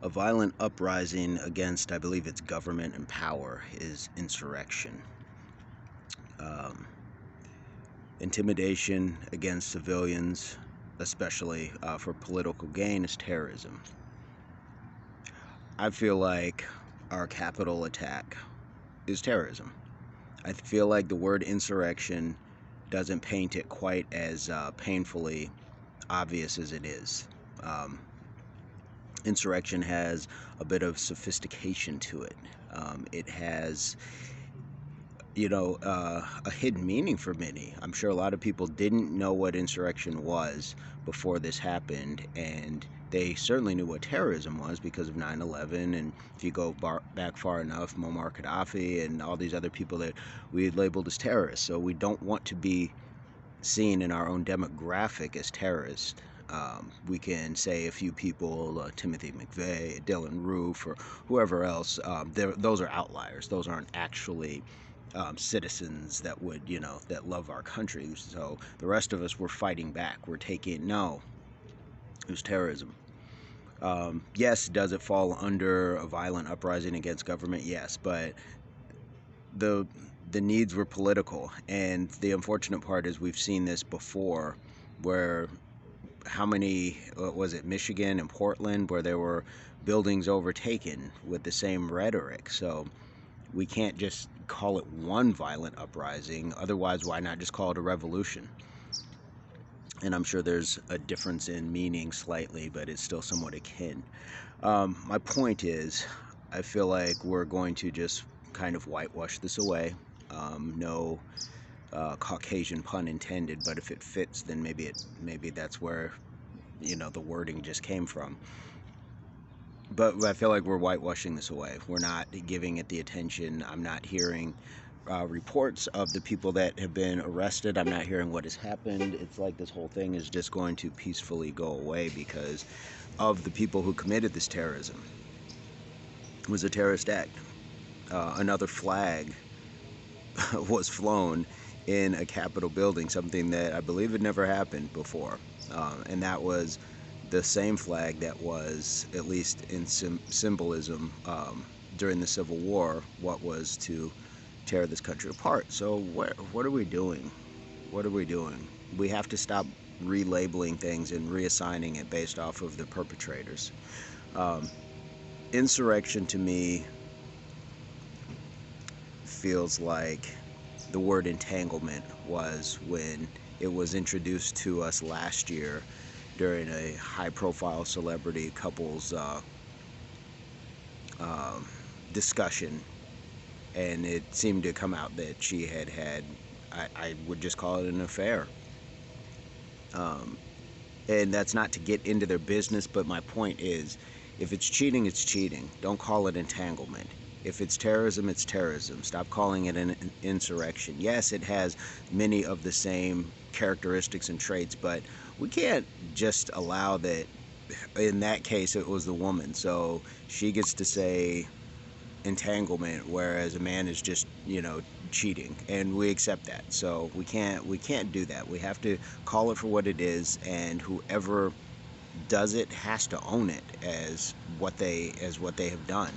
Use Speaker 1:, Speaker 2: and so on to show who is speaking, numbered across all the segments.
Speaker 1: A violent uprising against, I believe it's government and power, is insurrection. Um, Intimidation against civilians, especially for political gain, is terrorism. I feel like our Capitol attack is terrorism. I feel like the word insurrection doesn't paint it quite as painfully obvious as it is. Um, Insurrection has a bit of sophistication to it. It has, a hidden meaning for many. I'm sure a lot of people didn't know what insurrection was before this happened, and they certainly knew what terrorism was because of 9/11. And if you go back far enough, Muammar Gaddafi and all these other people that we had labeled as terrorists. So we don't want to be seen in our own demographic as terrorists. We can say a few people, Timothy McVeigh, Dylan Roof, or whoever else. Those are outliers. Those aren't actually citizens that would, that love our country. So the rest of us were fighting back. We're taking, no, it was terrorism. Yes, does it fall under a violent uprising against government? Yes, but the needs were political, and the unfortunate part is we've seen this before, where how many was it, Michigan and Portland, where there were buildings overtaken with the same rhetoric. So we can't just call it one violent uprising. Otherwise, why not just call it a revolution? And I'm sure there's a difference in meaning slightly, but it's still somewhat akin. My point is, I feel like we're going to just kind of whitewash this away. No Caucasian pun intended, but if it fits, then maybe that's where the wording just came from. But I feel like we're whitewashing this away. We're not giving it the attention. I'm not hearing reports of the people that have been arrested. I'm not hearing what has happened. It's like this whole thing is just going to peacefully go away because of the people who committed this terrorism. It was a terrorist act. Another flag was flown in a Capitol building, something that I believe had never happened before. And that was the same flag that was, at least in symbolism, during the Civil War, what was to tear this country apart. So what are we doing? What are we doing? We have to stop relabeling things and reassigning it based off of the perpetrators. Insurrection to me feels like the word entanglement was when it was introduced to us last year during a high-profile celebrity couple's discussion, and it seemed to come out that she had I would just call it an affair. And that's not to get into their business, but my point is, if it's cheating, it's cheating. Don't call it entanglement. If it's terrorism, it's terrorism. Stop calling it an insurrection. Yes, it has many of the same characteristics and traits, but we can't just allow that. In that case, it was the woman, so she gets to say entanglement, whereas a man is just, cheating, and we accept that. So we can't do that. We have to call it for what it is, and whoever does it has to own it as what they have done.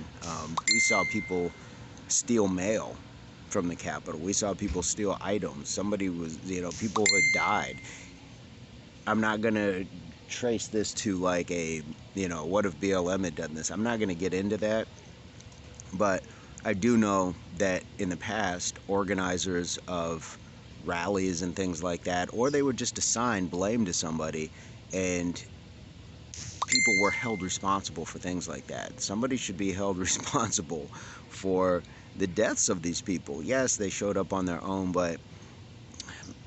Speaker 1: We saw people steal mail from the Capitol. We saw people steal items. Somebody was, people had died. I'm not gonna trace this to like a, what if BLM had done this? I'm not gonna get into that, but I do know that in the past, organizers of rallies and things like that, or they would just assign blame to somebody, and people were held responsible for things like that. Somebody should be held responsible for the deaths of these people. Yes, they showed up on their own, but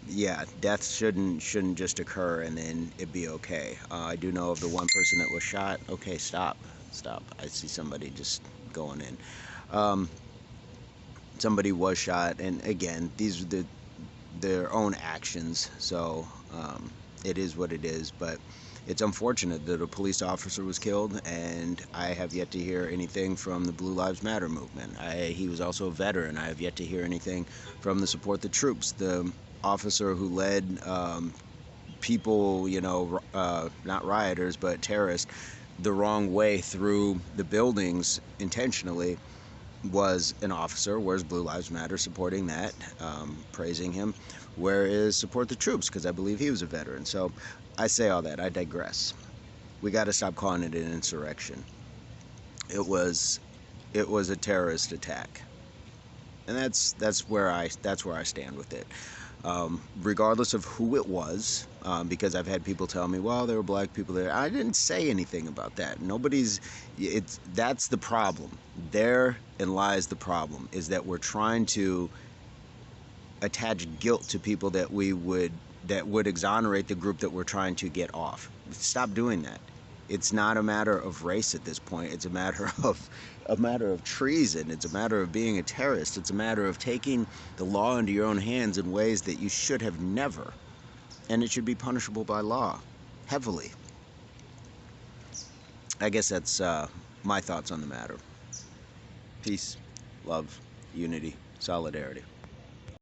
Speaker 1: yeah, deaths shouldn't just occur and then it be okay. I do know of the one person that was shot. Okay, stop. I see somebody just going in. Somebody was shot, and again, these are their own actions, so it is what it is. But it's unfortunate that a police officer was killed, and I have yet to hear anything from the Blue Lives Matter movement. He was also a veteran. I have yet to hear anything from the Support the Troops. The officer who led people, not rioters, but terrorists, the wrong way through the buildings intentionally was an officer. Where's Blue Lives Matter supporting that, praising him? Where is support the troops? Because I believe he was a veteran. So I say all that. I digress. We got to stop calling it an insurrection. It was a terrorist attack, and that's where I stand with it. Regardless of who it was, because I've had people tell me, well, there were black people there. I didn't say anything about that. That's the problem. Therein lies the problem, is that we're trying to attach guilt to people that would exonerate the group that we're trying to get off. Stop doing that. It's not a matter of race at this point. It's a matter of treason. It's a matter of being a terrorist. It's a matter of taking the law into your own hands in ways that you should have never. And it should be punishable by law, heavily. I guess that's my thoughts on the matter. Peace, love, unity, solidarity.